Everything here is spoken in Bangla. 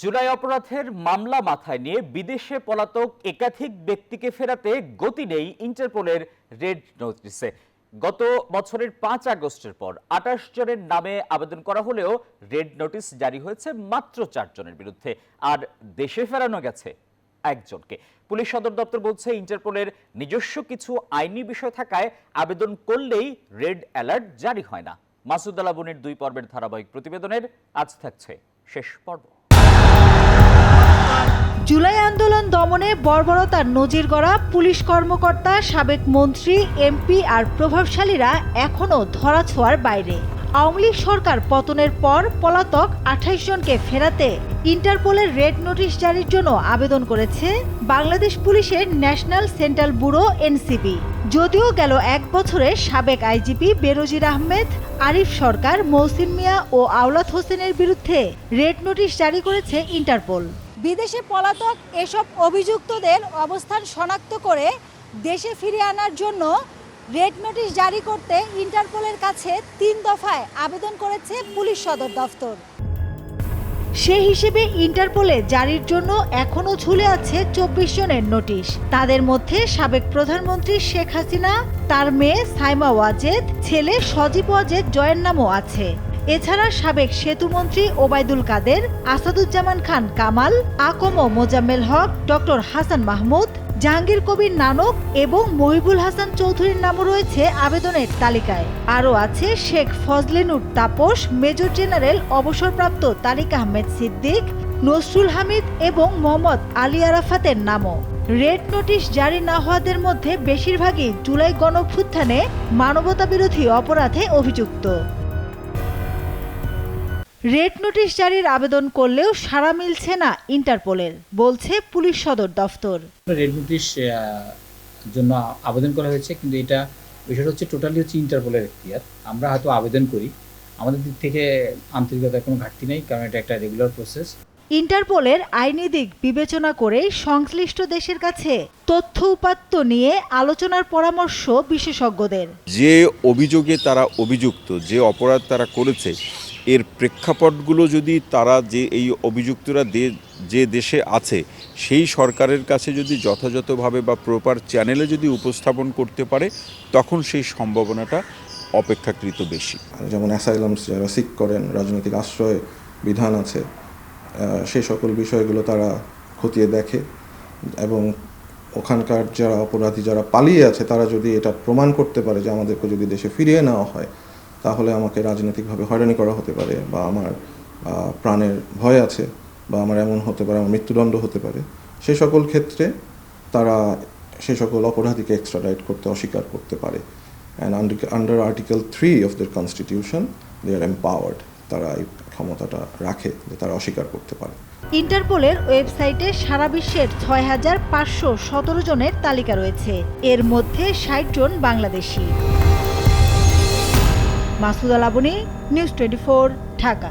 জুলাই অপরাধের মামলা মাথায় নিয়ে বিদেশে পলাতক একাধিক ব্যক্তিকে ফেরাতে গতি নেই ইন্টারপোলের রেড নোটিসে। গত বছরের 5 আগস্টের পর 28 জনের নামে আবেদন করা হলেও রেড নোটিশ জারি হয়েছে মাত্র 4 জনের বিরুদ্ধে, আর দেশে ফেরানো গেছে একজনকে। পুলিশ সদর দপ্তর বলছে, ইন্টারপোলের নিজস্ব কিছু আইনি বিষয় থাকায় আবেদন করলেই রেড অ্যালার্ট জারি হয় না। মাসুদ আল আবুনির 2 পর্বের ধারাবাহিক প্রতিবেদনের আজ থাকছে শেষ পর্ব। জুলাই আন্দোলন দমনে বর্বরতার নজির গড়া পুলিশ কর্মকর্তা, সাবেক মন্ত্রী, এমপি আর প্রভাবশালীরা এখনও ধরাছোঁয়ার বাইরে। আওয়ামী লীগ সরকার পতনের পর পলাতক 28 জনকে ফেরাতে ইন্টারপোলের রেড নোটিশ জারির জন্য আবেদন করেছে বাংলাদেশ পুলিশের ন্যাশনাল সেন্ট্রাল ব্যুরো এনসিবি। যদিও গেল 1 বছরে সাবেক আইজিপি বেনজির আহমেদ, আরিফ সরকার, মহসিন মিয়া ও আওলাদ হোসেনের বিরুদ্ধে রেড নোটিশ জারি করেছে ইন্টারপোল। বিদেশে পলাতক এসব অভিযুক্তদের অবস্থান শনাক্ত করে দেশে ফিরিয়ে আনার জন্য রেড নোটিশ জারি করতে ইন্টারপোলের কাছে 3 দফায় আবেদন করেছে পুলিশ সদর দফতর। সেই হিসেবে ইন্টারপোলে জারির জন্য এখনও ঝুলে আছে 24 জনের নোটিশ। তাদের মধ্যে সাবেক প্রধানমন্ত্রী শেখ হাসিনা, তার মেয়ে সাইমা ওয়াজেদ, ছেলে সজীব ওয়াজেদ জয়ের নামও আছে। এছাড়া সাবেক সেতুমন্ত্রী ওবায়দুল কাদের, আসাদুজ্জামান খান কামাল, আকম মোজাম্মেল হক, ডক্টর হাসান মাহমুদ, জাহাঙ্গীর কবির নানক এবং মহিবুল হাসান চৌধুরীর নামও রয়েছে আবেদনের তালিকায়। আরও আছে শেখ ফজলেনুর তাপস, মেজর জেনারেল অবসরপ্রাপ্ত তারিক আহমেদ সিদ্দিক, নসরুল হামিদ এবং মোহাম্মদ আলী আরাফাতের নামও। রেড নোটিশ জারি না হওয়াদের মধ্যে বেশিরভাগই জুলাই গণঅভ্যুত্থানে মানবতাবিরোধী অপরাধে অভিযুক্ত। রেড নোটিশ জারির আবেদন করলেও সাড়া মিলছে না ইন্টারপোলের, বলছে পুলিশ সদর দফতর। রেড নোটিশ জন্য আবেদন করা হয়েছে, কিন্তু এটা বিষয়টা হচ্ছে টোটালি হচ্ছে ইন্টারপোলের এখতিয়ার। আমরা হয়তো আবেদন করি, আমাদের দিক থেকে আন্তরিকতার কোনো ঘাটতি নেই, কারণ এটা একটা রেগুলার প্রসেস। ইন্টারপোলের আইনি দিক বিবেচনা করে সংশ্লিষ্ট দেশের কাছে তথ্য উপাত্ত নিয়ে আলোচনার পরামর্শ বিশেষজ্ঞদের। যে অভিযোগে তারা অভিযুক্ত, যে অপরাধ তারা করেছে, এর প্রেক্ষাপটগুলো যদি তারা যে এই অভিযুক্তরা যে দেশে আছে সেই সরকারের কাছে যদি যথাযথভাবে বা প্রপার চ্যানেলে যদি উপস্থাপন করতে পারে, তখন সেই সম্ভাবনাটা অপেক্ষাকৃত বেশি। যেমন অ্যাসাইলামস যারা সিক করেন, রাজনৈতিক আশ্রয় বিধান আছে, সেই সকল বিষয়গুলো তারা খতিয়ে দেখে এবং ওখানকার যারা অপরাধী যারা পালিয়ে আছে তারা যদি এটা প্রমাণ করতে পারে যে আমাদেরকে যদি দেশে ফিরিয়ে নেওয়া হয় তাহলে আমাকে রাজনৈতিকভাবে হয়রানি করা হতে পারে, বা আমার প্রাণের ভয় আছে, বা আমার এমন হতে পারে আমার মৃত্যুদণ্ড হতে পারে, সেই সকল ক্ষেত্রে তারা সেই সকল অপরাধীকে এক্সট্রাডাইট করতে অস্বীকার করতে পারে। And under article 3 of the constitution they are empowered, তারা এই ক্ষমতাটা রাখে যে তারা অস্বীকার করতে পারে। ইন্টারপোলের ওয়েবসাইটে সারা বিশ্বের 6517 জনের তালিকা রয়েছে, এর মধ্যে 60 জন বাংলাদেশি। মাসুদ আল আবুনি, নিউজ 24, ঢাকা।